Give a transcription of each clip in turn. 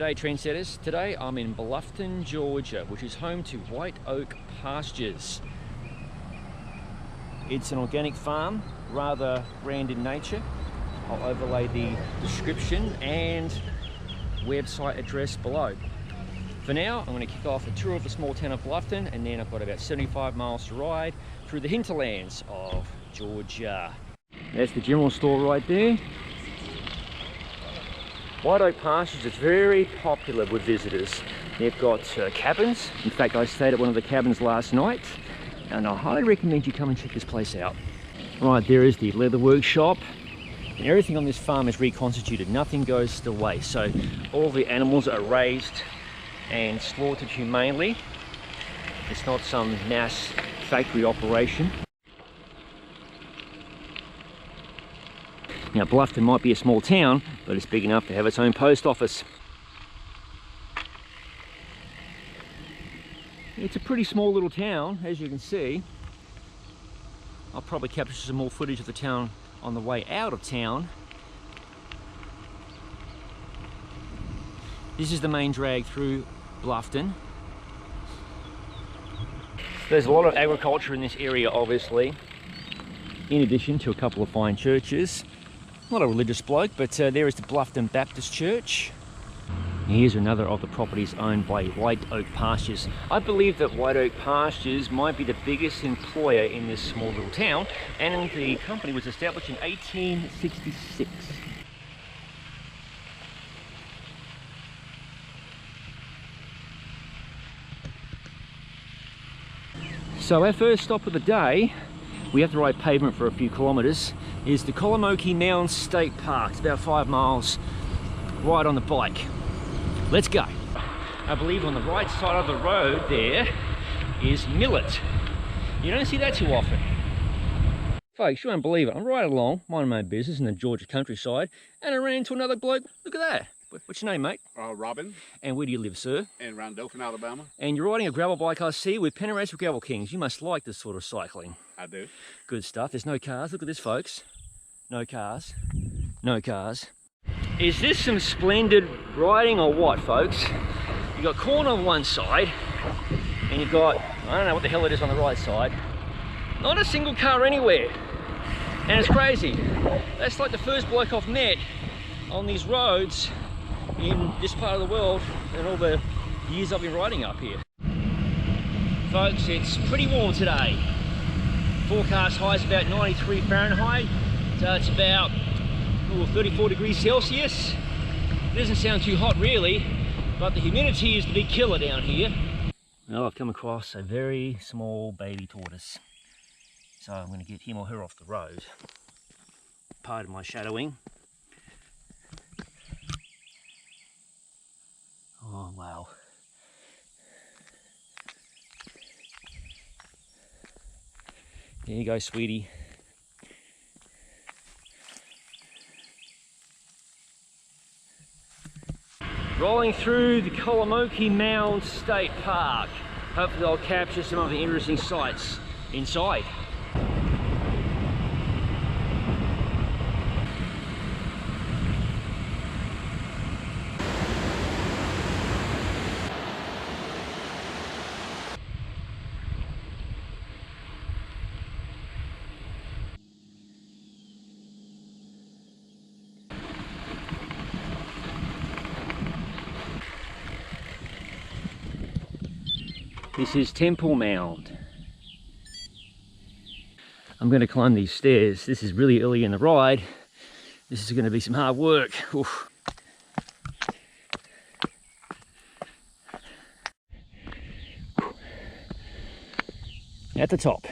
G'day trendsetters. Today I'm in Bluffton, Georgia, which is home to White Oak Pastures. It's an organic farm, rather grand in nature. I'll overlay the description and website address below. For now, I'm going to kick off a tour of the small town of Bluffton, and then I've got about 75 miles to ride through the hinterlands of Georgia. There's the general store right there. White Oak Pastures is very popular with visitors. They've got cabins. In fact, I stayed at one of the cabins last night, and I highly recommend you come and check this place out. Right, there is the leather workshop, and everything on this farm is reconstituted. Nothing goes to waste. So all the animals are raised and slaughtered humanely. It's not some mass factory operation. Now, Bluffton might be a small town, but it's big enough to have its own post office. It's a pretty small little town, as you can see. I'll probably capture some more footage of the town on the way out of town. This is the main drag through Bluffton. There's a lot of agriculture in this area, obviously, in addition to a couple of fine churches. Not a religious bloke, but there is the Bluffton Baptist Church. Here's another of the properties owned by White Oak Pastures. I believe that White Oak Pastures might be the biggest employer in this small little town, and the company was established in 1866. So our first stop of the day, we have to ride pavement for a few kilometres, is the Kolomoki Mounds State Park. It's about 5 miles ride on the bike. Let's go. I believe on the right side of the road there is millet. You don't see that too often. Folks, you won't believe it. I'm riding along, minding my own business in the Georgia countryside, and I ran into another bloke. Look at that. What's your name, mate? Robin. And where do you live, sir? In around Dothan, Alabama. And you're riding a gravel bike, I see, with Penrose Gravel Kings. You must like this sort of cycling. I do. Good stuff. There's no cars. Look at this, folks. No cars. No cars. Is this some splendid riding or what, folks? You've got corn on one side, and you've got, I don't know what the hell it is on the right side. Not a single car anywhere. And it's crazy. That's like the first bloke I've met on these roads in this part of the world and all the years I've been riding up here. Folks, it's pretty warm today. Forecast high is about 93 Fahrenheit, so it's about 34 degrees Celsius. It doesn't sound too hot really, but the humidity is the big killer down here. Well, I've come across a very small baby tortoise, so I'm going to get him or her off the road. Pardon my shadowing. Oh wow. There you go, sweetie. Rolling through the Kolomoki Mounds State Park. Hopefully I'll capture some of the interesting sights inside. This is Temple Mound. I'm going to climb these stairs. This is really early in the ride. This is going to be some hard work. Oof. At the top.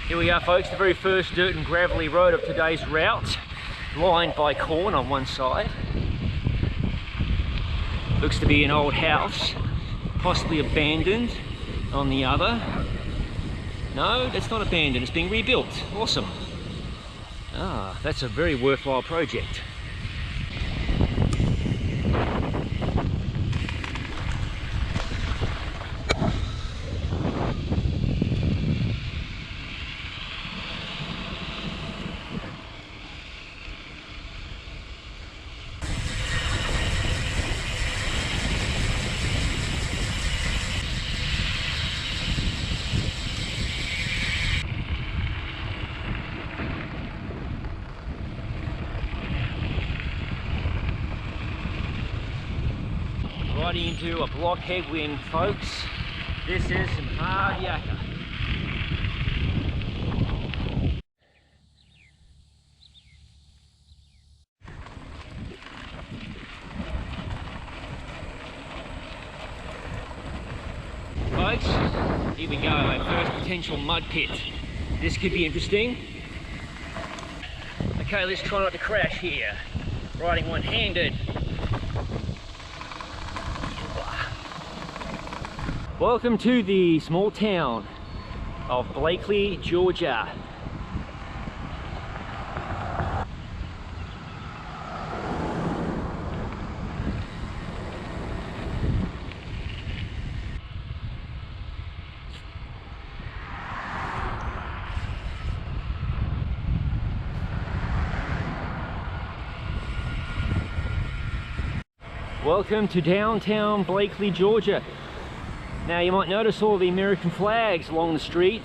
Here we are, folks, the very first dirt and gravelly road of today's route, lined by corn on one side. Looks to be an old house, possibly abandoned. on the other. No, that's not abandoned, it's being rebuilt. Awesome. Ah, that's a very worthwhile project. Riding into a block headwind, folks. This is some hard yakka. Folks, here we go, our first potential mud pit. This could be interesting. Okay, let's try not to crash here. Riding one-handed. Welcome to the small town of Blakely, Georgia. Welcome to downtown Blakely, Georgia. Now you might notice all the American flags along the street.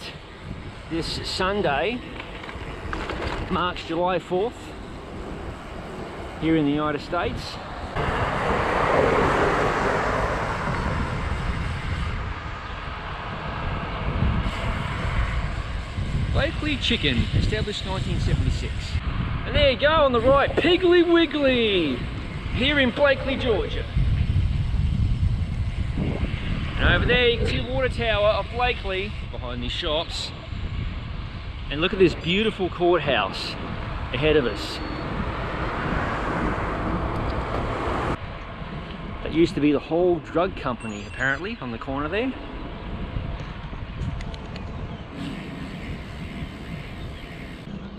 This Sunday marks July 4th here in the United States. Blakely Chicken, established 1976. And there you go on the right, Piggly Wiggly, here in Blakely, Georgia. And over there you can see the water tower of Blakely behind these shops. And look at this beautiful courthouse ahead of us. That used to be the whole drug company, apparently, on the corner there.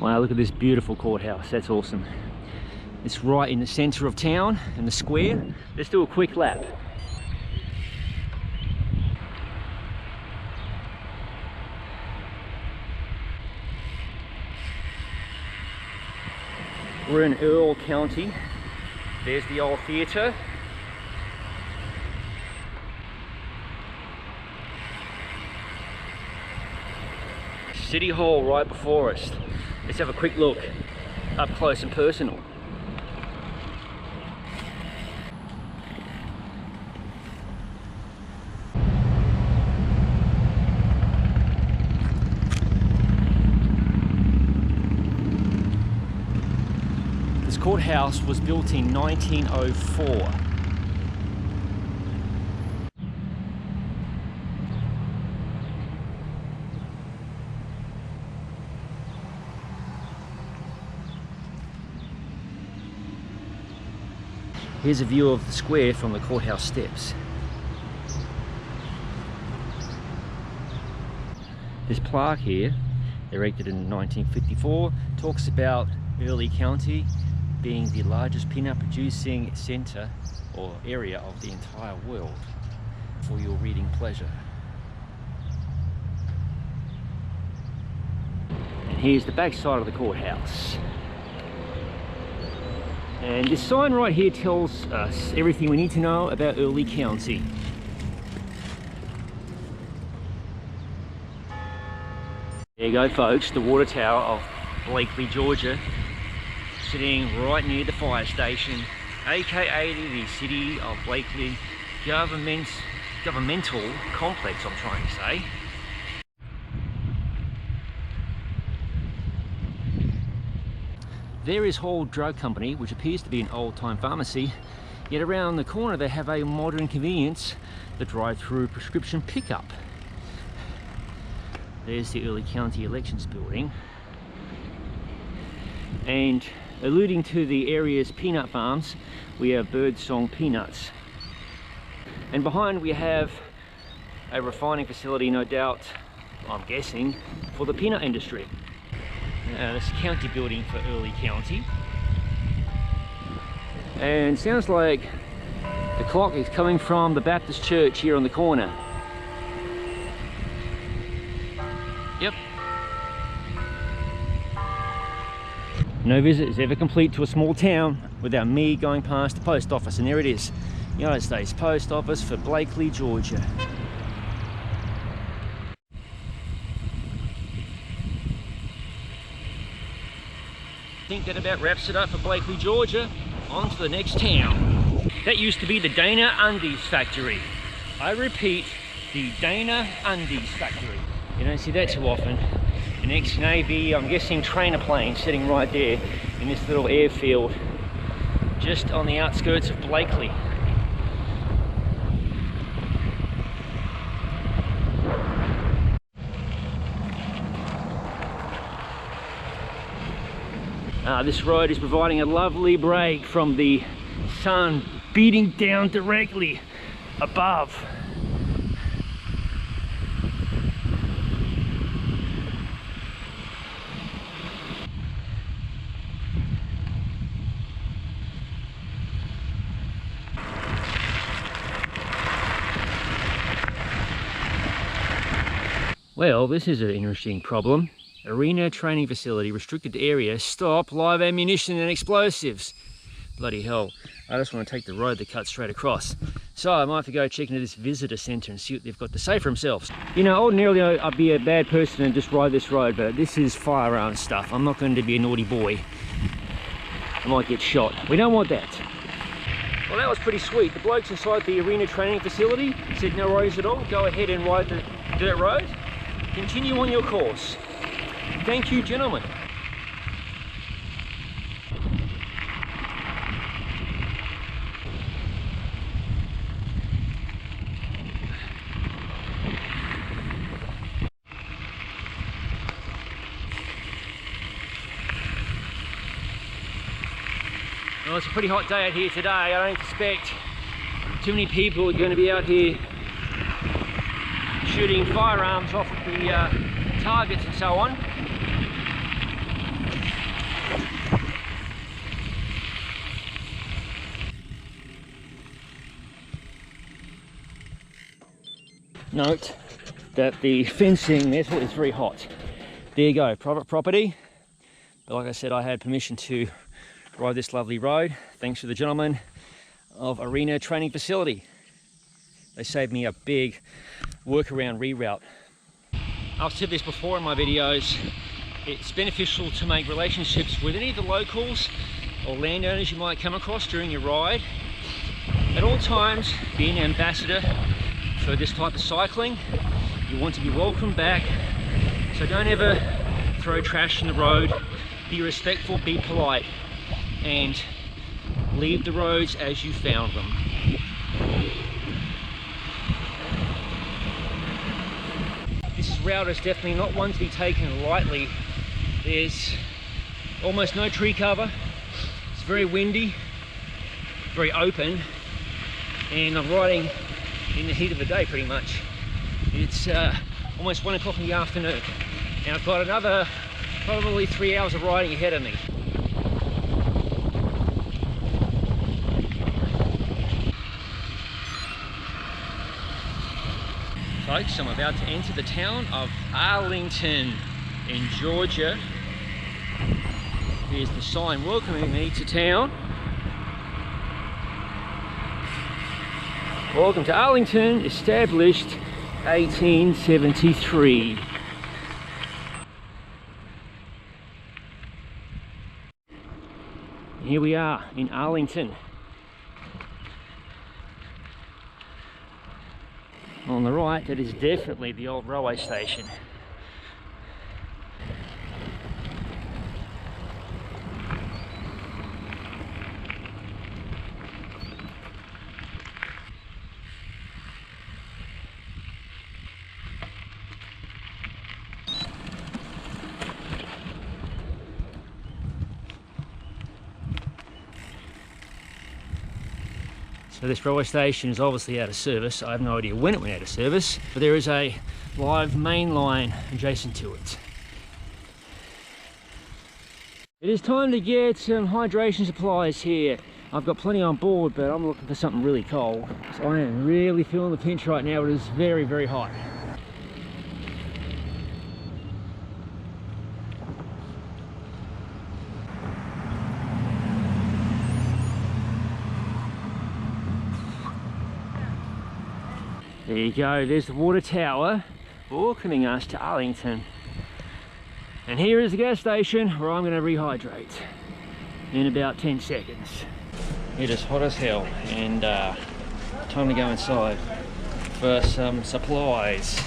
Wow, look at this beautiful courthouse, that's awesome. It's right in the center of town, in the square. Let's do a quick lap. We're in Earl County. There's the old theatre. City Hall right before us. Let's have a quick look up close and personal. This courthouse was built in 1904. Here's a view of the square from the courthouse steps. This plaque here, erected in 1954, talks about Early County being the largest peanut producing centre or area of the entire world, for your reading pleasure. And here's the back side of the courthouse. And this sign right here tells us everything we need to know about Early County. There you go, folks, the water tower of Blakely, Georgia, sitting right near the fire station, aka the city of Blakely governmental complex, I'm trying to say. There is Hall Drug Company, which appears to be an old-time pharmacy, yet around the corner they have a modern convenience, the drive-through prescription pickup. There's the Early County Elections Building. And alluding to the area's peanut farms, we have Birdsong Peanuts. And behind we have a refining facility, no doubt, I'm guessing, for the peanut industry. This county building for Early County. And sounds like the clock is coming from the Baptist church here on the corner. Yep. No visit is ever complete to a small town without me going past the post office, and there it is, United States Post Office for Blakely, Georgia. I think that about wraps it up for Blakely, Georgia. On to the next town. That used to be the Dana Undies factory. I repeat, the Dana Undies factory. You don't see that too often. An ex-Navy, I'm guessing, trainer plane sitting right there in this little airfield just on the outskirts of Blakely. This road is providing a lovely break from the sun beating down directly above. Well, this is an interesting problem. Arena training facility, restricted area, stop, live ammunition and explosives. Bloody hell, I just want to take the road that cuts straight across. So I might have to go check into this visitor centre and see what they've got to say for themselves. You know, ordinarily I'd be a bad person and just ride this road, but this is firearm stuff. I'm not going to be a naughty boy. I might get shot. We don't want that. Well, that was pretty sweet. The blokes inside the arena training facility said no worries at all. Go ahead and ride the dirt road. Continue on your course. Thank you, gentlemen. Well, it's a pretty hot day out here today. I don't expect too many people are going to be out here shooting firearms off of the targets and so on. Note that the fencing there is very hot. There you go, private property. But like I said, I had permission to ride this lovely road thanks to the gentleman of Arena Training Facility. They saved me a big workaround reroute. I've said this before in my videos, it's beneficial to make relationships with any of the locals or landowners you might come across during your ride. At all times, be an ambassador for this type of cycling. You want to be welcomed back, so don't ever throw trash in the road. Be respectful, be polite, and leave the roads as you found them. This route is definitely not one to be taken lightly. There's almost no tree cover. It's very windy, very open, and I'm riding in the heat of the day pretty much. It's almost 1 o'clock in the afternoon, and I've got another probably 3 hours of riding ahead of me. Folks, I'm about to enter the town of Arlington in Georgia. Here's the sign welcoming me to town. Welcome to Arlington, established 1873. Here we are in Arlington. On the right, that is definitely the old railway station. So this railway station is obviously out of service. I have no idea when it went out of service, but there is a live main line adjacent to it. It is time to get some hydration supplies here. I've got plenty on board, but I'm looking for something really cold. So I am really feeling the pinch right now. It is very, very hot. There you go, there's the water tower welcoming us to Arlington. And here is the gas station where I'm going to rehydrate in about 10 seconds. It is hot as hell, and time to go inside for some supplies.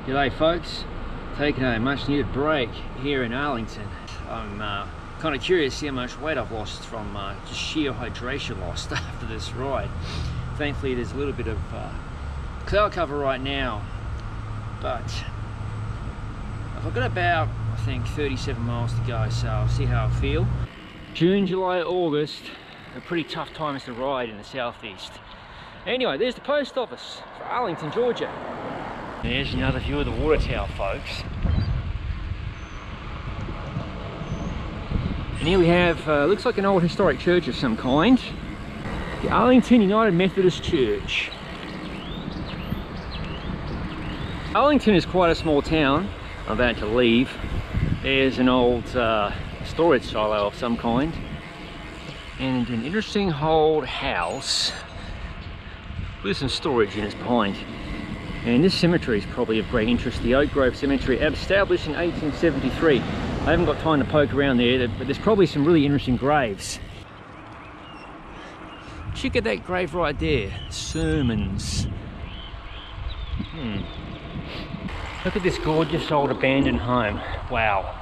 G'day folks, taking a much needed break here in Arlington. I'm kind of curious to see how much weight I've lost from just sheer hydration loss after this ride. Thankfully there's a little bit of cloud cover right now, but I've got about, I think, 37 miles to go, so I'll see how I feel. June, July, August are pretty tough times to ride in the southeast. Anyway, there's the post office for Arlington, Georgia. There's another view of the water tower, folks. And here we have, looks like an old historic church of some kind. The Arlington United Methodist Church. Arlington is quite a small town. I'm about to leave. There's an old storage silo of some kind. And an interesting old house with some storage units behind. And this cemetery is probably of great interest. The Oak Grove Cemetery, established in 1873. I haven't got time to poke around there, but there's probably some really interesting graves. Check out that grave right there, Sermons. Look at this gorgeous old abandoned home. Wow.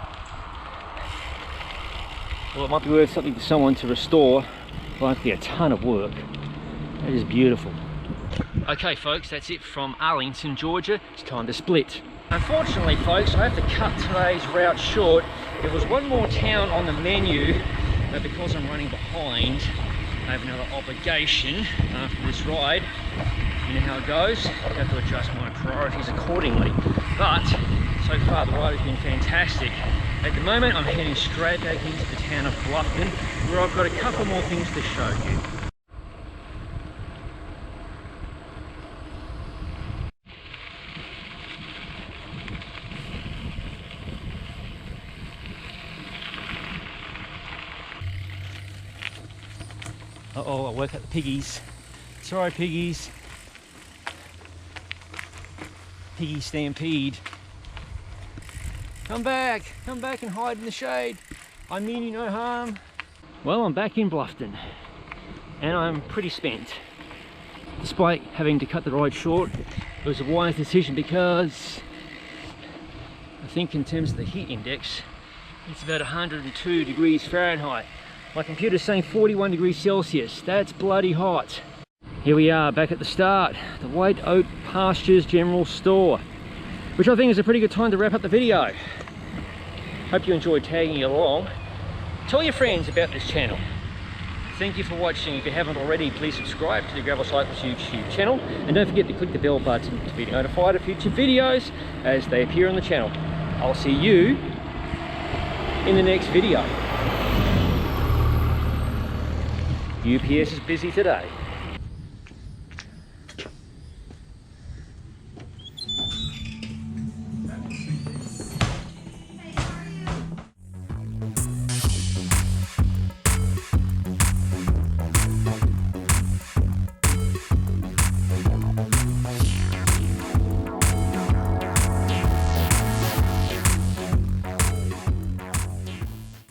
Well, it might be worth something for someone to restore. Likely a ton of work. That is beautiful. Okay folks, that's it from Arlington, Georgia. It's time to split. Unfortunately folks, I have to cut today's route short. There was one more town on the menu, but because I'm running behind, I have another obligation after this ride. You know how it goes, I have to adjust my priorities accordingly. But so far the ride has been fantastic. At the moment I'm heading straight back into the town of Bluffton, where I've got a couple more things to show you. Uh-oh, I woke up the piggies. Sorry, piggies. Piggy stampede. Come back and hide in the shade. I mean you no harm. Well, I'm back in Bluffton, and I'm pretty spent. Despite having to cut the ride short, it was a wise decision because I think in terms of the heat index, it's about 102 degrees Fahrenheit. My computer's saying 41 degrees Celsius. That's bloody hot. Here we are back at the start, the White Oak Pastures General Store, which I think is a pretty good time to wrap up the video. Hope you enjoyed tagging along. Tell your friends about this channel. Thank you for watching. If you haven't already, please subscribe to the Gravel Cyclist YouTube channel, and don't forget to click the bell button to be notified of future videos as they appear on the channel. I'll see you in the next video. UPS is busy today.